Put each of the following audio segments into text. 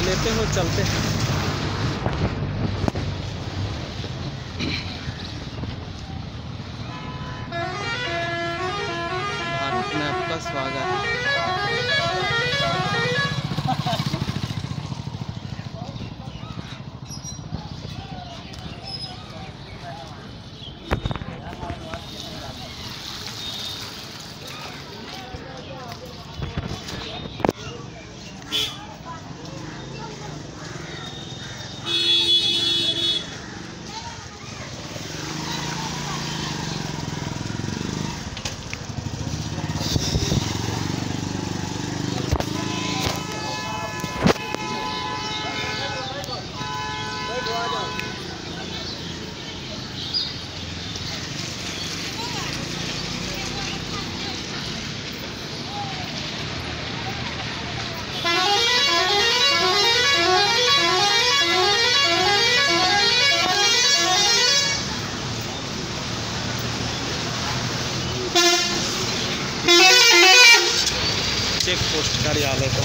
लेते हो चलते हैं। भारत में आपका स्वागत है। चेक पोस्ट कार्यालय का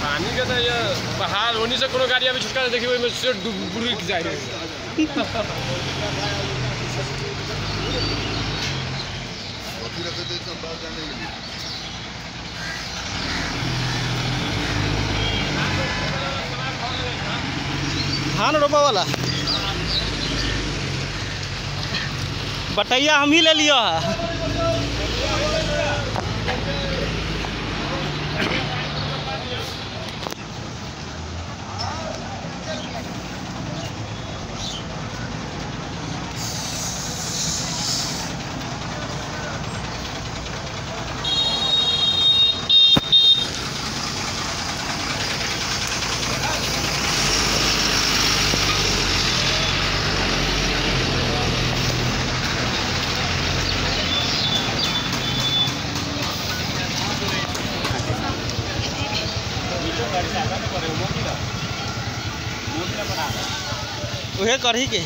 पानी के तो ये बाहर होने से कोनो गाड़ी अभी छुटकारा देखिए में से डूब जाए। धान रोपा वाला बटैया हम ही ले लिया है। वह कर ही के